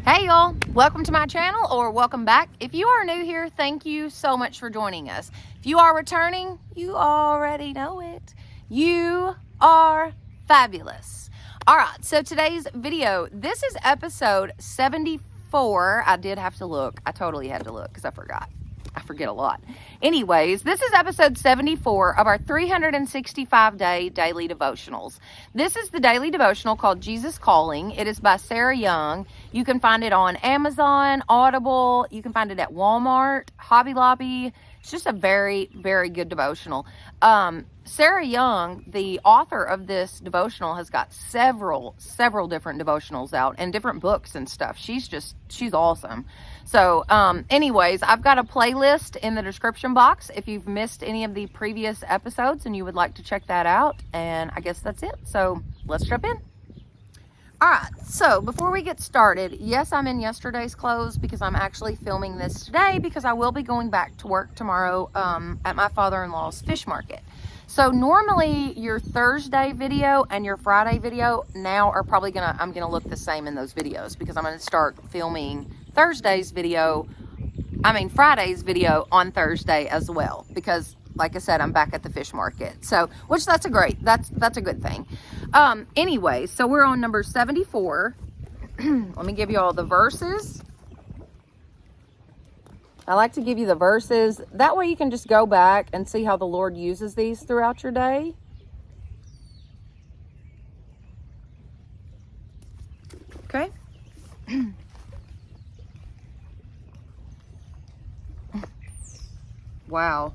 Hey y'all, welcome to my channel, or welcome back. If you are new here, thank you so much for joining us. If you are returning, you already know it. You are fabulous. All right, so today's video, this is episode 74. I did have to look. I totally had to look because I forgot. I forget a lot. Anyways, this is episode 74 of our 365-day daily devotionals. This is the daily devotional called Jesus Calling. It is by Sarah Young. You can find it on Amazon, Audible. You can find it at Walmart, Hobby Lobby. It's just a very, very good devotional. Sarah Young, the author of this devotional, has got several different devotionals out and different books and stuff. She's awesome. So, anyways, I've got a playlist in the description box if you've missed any of the previous episodes and you would like to check that out. And I guess that's it. So let's jump in. All right, so before we get started, yes, I'm in yesterday's clothes because I'm actually filming this today because I will be going back to work tomorrow at my father-in-law's fish market. So normally your Thursday video and your Friday video now are probably I'm gonna look the same in those videos because I'm gonna start filming Friday's video on Thursday as well, because like I said, I'm back at the fish market. So, which that's a good thing. Anyway, so we're on number 74. Let me give you all the verses. I like to give you the verses. That way you can just go back and see how the Lord uses these throughout your day. Okay. Wow.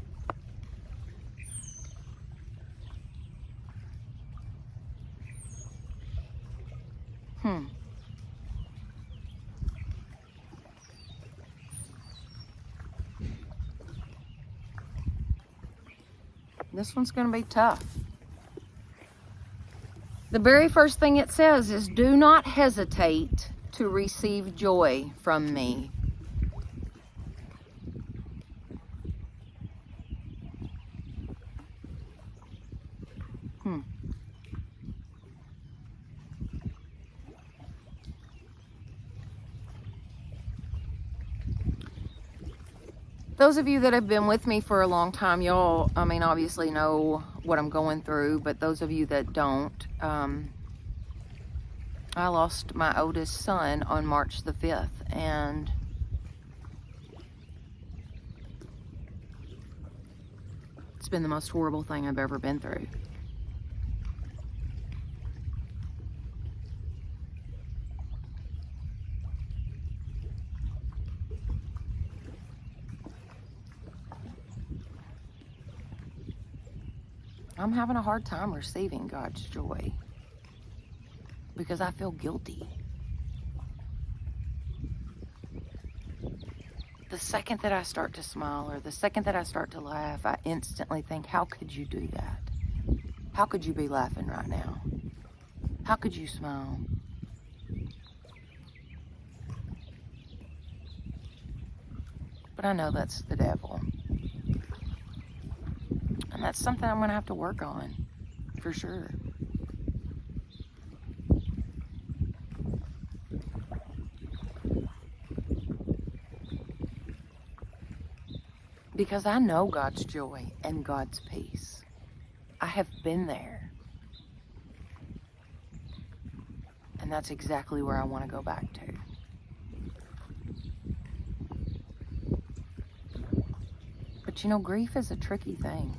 This one's going to be tough. The very first thing it says is, do not hesitate to receive joy from me. Those of you that have been with me for a long time, y'all, obviously know what I'm going through, but those of you that don't, I lost my oldest son on March the 5th, and it's been the most horrible thing I've ever been through. I'm having a hard time receiving God's joy because I feel guilty. The second that I start to smile or the second that I start to laugh, I instantly think, how could you do that? How could you be laughing right now? How could you smile? But I know that's the devil. And that's something I'm going to have to work on, for sure. Because I know God's joy and God's peace. I have been there. And that's exactly where I want to go back to. But you know, grief is a tricky thing.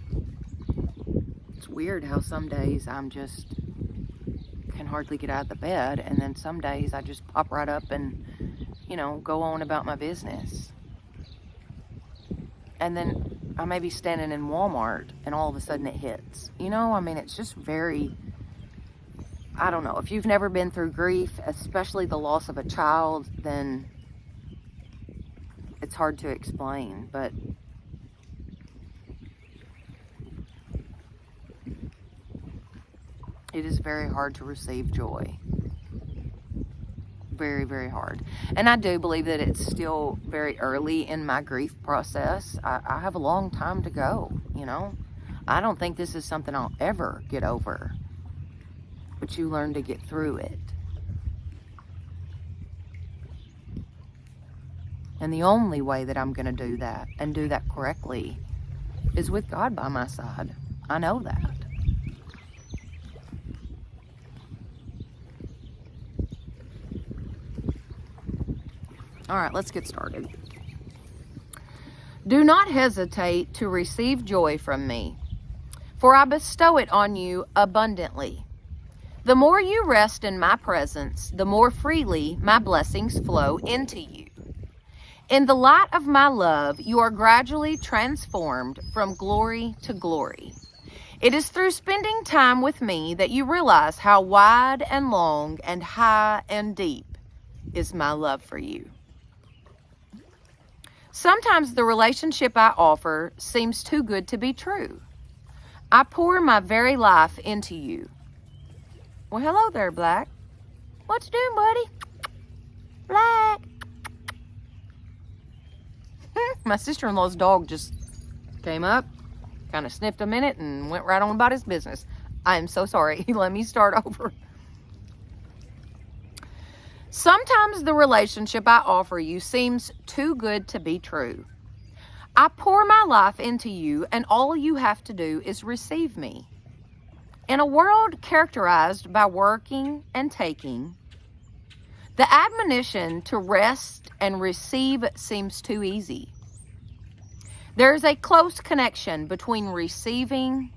It's weird how some days can hardly get out of the bed, and then some days I just pop right up and, go on about my business. And then I may be standing in Walmart and all of a sudden it hits. It's just very, I don't know. If you've never been through grief, especially the loss of a child, then it's hard to explain, but it is very hard to receive joy. Very, very hard. And I do believe that it's still very early in my grief process. I have a long time to go, I don't think this is something I'll ever get over. But you learn to get through it. And the only way that I'm going to do that and do that correctly is with God by my side. I know that. All right, let's get started. Do not hesitate to receive joy from me, for I bestow it on you abundantly. The more you rest in my presence, the more freely my blessings flow into you. In the light of my love, you are gradually transformed from glory to glory. It is through spending time with me that you realize how wide and long and high and deep is my love for you. Sometimes the relationship I offer seems too good to be true. I pour my very life into you. Well, hello there, Black. What you doing, buddy? Black. My sister-in-law's dog just came up, kind of sniffed a minute, and went right on about his business. I am so sorry. Let me start over. Sometimes the relationship I offer you seems too good to be true. I pour my life into you, and all you have to do is receive me. In a world characterized by working and taking, the admonition to rest and receive seems too easy. There is a close connection between receiving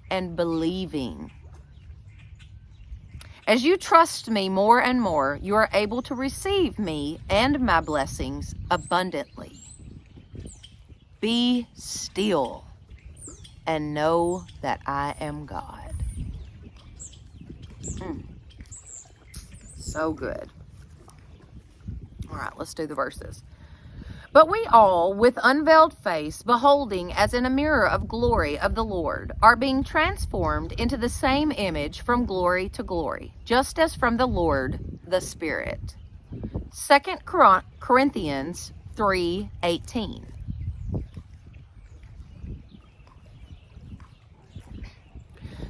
and believing. As you trust me more and more, you are able to receive me and my blessings abundantly. Be still and know that I am God. So good. All right, let's do the verses. But we all, with unveiled face, beholding as in a mirror of glory of the Lord, are being transformed into the same image from glory to glory, just as from the Lord, the Spirit. 2 Corinthians 3:18.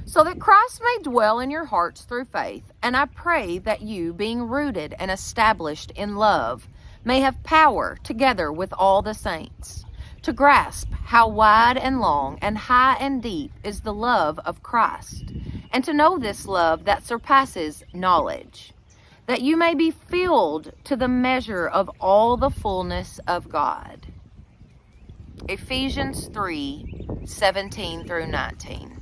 So that Christ may dwell in your hearts through faith, and I pray that you, being rooted and established in love, may have power, together with all the saints, to grasp how wide and long and high and deep is the love of Christ, and to know this love that surpasses knowledge, that you may be filled to the measure of all the fullness of God. Ephesians 3:17 through 19.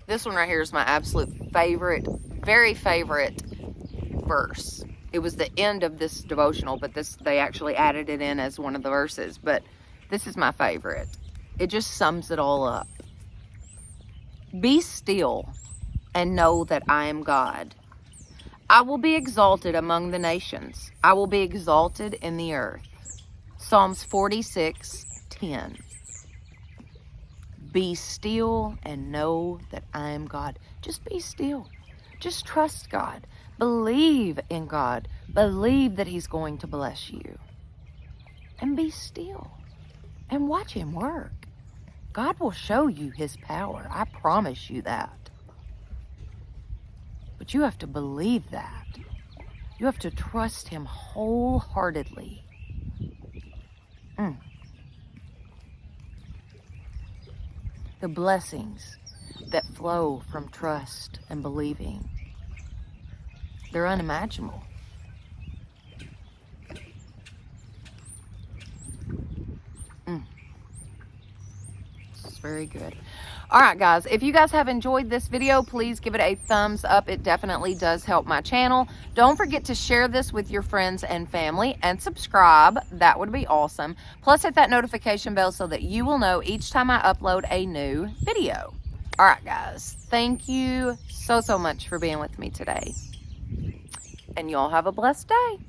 This one right here is my absolute favorite, very favorite verse. It was the end of this devotional, but they actually added it in as one of the verses. But this is my favorite. It just sums it all up. Be still and know that I am God. I will be exalted among the nations. I will be exalted in the earth. Psalms 46:10. Be still and know that I am God. Just be still. Just trust God. Believe in God. Believe that He's going to bless you. And be still. And watch Him work. God will show you His power. I promise you that. But you have to believe that. You have to trust Him wholeheartedly. The blessings that flow from trust and believing, they're unimaginable. This is very good. All right, guys, if you guys have enjoyed this video, please give it a thumbs up. It definitely does help my channel. Don't forget to share this with your friends and family and subscribe. That would be awesome. Plus, hit that notification bell so that you will know each time I upload a new video. All right, guys, thank you so much for being with me today. And y'all have a blessed day.